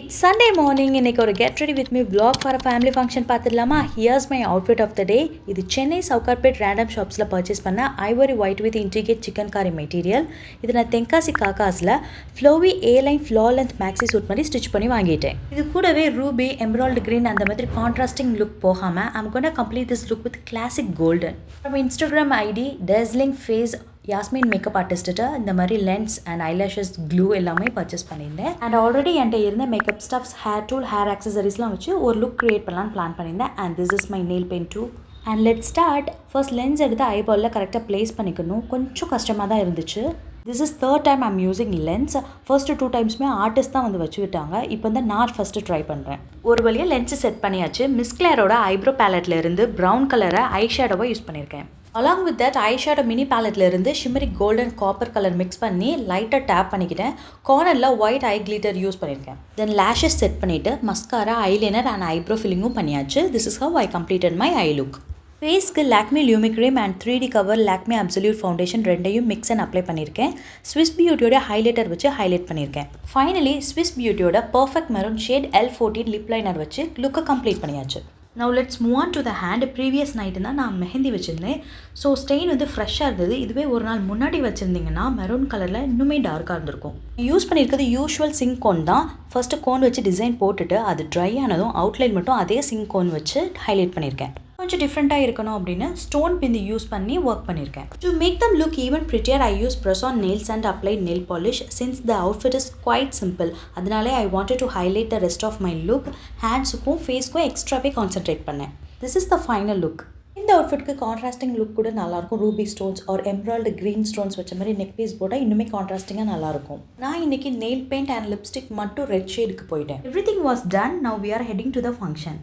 It's Sunday morning இன்னைக்கு ஒரு get ready with me vlog for a family function பார்த்துடலாமா? Here's my outfit of the day. இது Chennai Sowcarpet random ஷாப்ஸில் purchase பண்ண ivory white with intricate chikankari material. இது நான் தென்காசி காக்காஸில் flowy A line floor length maxi suit மாதிரி ஸ்டிச் பண்ணி வாங்கிட்டேன். இது கூடவே ரூபி எம்ப்ராய்டு கிரீன் அந்த மாதிரி கான்ட்ராஸ்டிங் லுக் போகாமல் I'm gonna complete this look with classic golden. From Instagram ID dazzling face Yasmin makeup artist இந்த மாதிரி லென்ஸ் அண்ட் ஐலாஷஸ் க்ளூ எல்லாமே பர்ச்சேஸ் பண்ணியிருந்தேன். அண்ட் ஆல்ரெடி என்கிட்ட இருந்த makeup stuffs hair tool hair ஆக்சசரிஸ்லாம் வச்சு ஒரு லுக் க்ரியேட் பண்ணலான்னு பிளான் பண்ணியிருந்தேன். And this is my nail paint too. And let start. First lens எடுத்து ஐபாலில் கரெக்டாக ப்ளேஸ் பண்ணிக்கணும். கொஞ்சம் கஷ்டமாக தான் இருந்துச்சு. This is third time I'm using lens. First 2 டைம்ஸுமே ஆர்டிஸ்ட் தான் வந்து வச்சு விட்டாங்க. இப்போ வந்து நான் ஃபஸ்ட்டு ட்ரை பண்ணுறேன். ஒரு வழியாக லென்ஸு செட் பண்ணியாச்சு. மிஸ் கிளேரோட ஐப்ரோ பேலட்டில் இருந்து ப்ரௌன் கலரை ஐ ஷேடோவை யூஸ் பண்ணியிருக்கேன். Along with that eyeshadow mini palette இருந்து shimmery golden copper color mix பண்ணி லைட்டாக டேப் பண்ணிக்கிட்டேன். கார்னரில் ஒயிட் ஐ கிளிட்டர் யூஸ் பண்ணியிருக்கேன். தென் லேஷஸ் செட் பண்ணிவிட்டு மஸ்காரா ஐலைனர் அண்ட் ஐப்ரோ ஃபில்லிங்கும் பண்ணியாச்சு. This is how I completed my eye look. ஃபேஸ்க்கு Lakme Lumi cream and 3D cover Lakme absolute foundation ரெண்டையும் மிக்ஸ் அண்ட் அப்ளை பண்ணியிருக்கேன். ஸ்விஸ் பியூட்டியோட ஹைலைட்டர் வச்சு ஹைலைட் பண்ணியிருக்கேன். ஃபைனலி ஸ்விஸ் பியூட்டியோட perfect maroon shade L14 lip liner வச்சு லுக்கை கம்ப்ளீட் பண்ணியாச்சு. Now let's move on to the hand. Previous night தான் நான் மெஹந்தி வச்சுருந்தேன். ஸோ ஸ்டெயின் வந்து ஃப்ரெஷ்ஷாக இருந்தது. இதுவே ஒரு நாள் முன்னாடி வச்சுருந்தீங்கன்னா மெரூன் கலரில் இன்னுமே டார்க்காக இருந்திருக்கும். யூஸ் பண்ணியிருக்கிறது யூஷுவல் சிங்க் கோன் தான். ஃபஸ்ட்டு கோன் வச்சு டிசைன் போட்டுட்டு அது ட்ரை ஆனதும் அவுட்லைன் மட்டும் அதே சிங்க் கோன் வச்சு ஹைலைட் பண்ணியிருக்கேன். கொஞ்சம் டிஃப்ரெண்ட்டாக இருக்கணும் அப்படின்னு ஸ்டோன் பிந்தி யூஸ் பண்ணி ஒர்க் பண்ணியிருக்கேன். To make them look even prettier I use press on nails and apply nail polish. Since the outfit is quite simple, அதனாலே I wanted to highlight the rest of my look. ஹேண்ட்ஸுக்கும் ஃபேஸ்க்கும் எக்ஸ்ட்ராவே concentrate பண்ணேன். This is the final look. இந்த அவுட்ஃபிட்க்கு contrasting look கூட நல்லாயிருக்கும். Ruby stones or embroidered green stones வச்ச மாதிரி நெக் பீஸ் போட்டால் இன்னுமே கான்ட்ராஸ்டிங்காக நல்லாயிருக்கும். நான் இன்றைக்கி நெயில் பெயிண்ட் அண்ட் லிப்ஸ்டிக் மட்டும் ரெட் ஷேடுக்கு போயிட்டேன். Everything was done. Now we are heading to the function.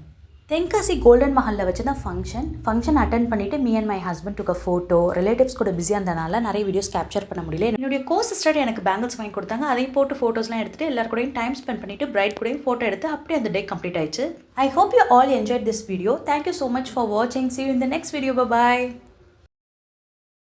Tenkasi golden மஹலில் வச்சு தான் ஃபங்க்ஷன் அட்டன் பண்ணிவிட்டு மீ அண்ட் மை ஹஸ்பண்ட் டுக்க ஃபோட்டோ. ரிலேட்டிவ்ஸ் கூட பிஸியாக இருந்தனால நிறைய வீடியோஸ் கேப்சர் பண்ண முடியல. என்னுடைய கோ சிஸ்டர் எனக்கு பேங்கிள்ஸ் வாங்கி கொடுத்தாங்க. அதையும் போட்டு ஃபோட்டோஸ்லாம் எடுத்துகிட்டு எல்லாரும் கூடயும் டைம் ஸ்பெண்ட் பண்ணிவிட்டு பிரைட் கூடயும் ஃபோட்டோ எடுத்து அப்படியே அந்த டே கம்ப்ளீட் ஆயிடுச்சு. I hope you all enjoyed this video. Thank you so much for வாட்சிங். See you in the next video. Bye bye.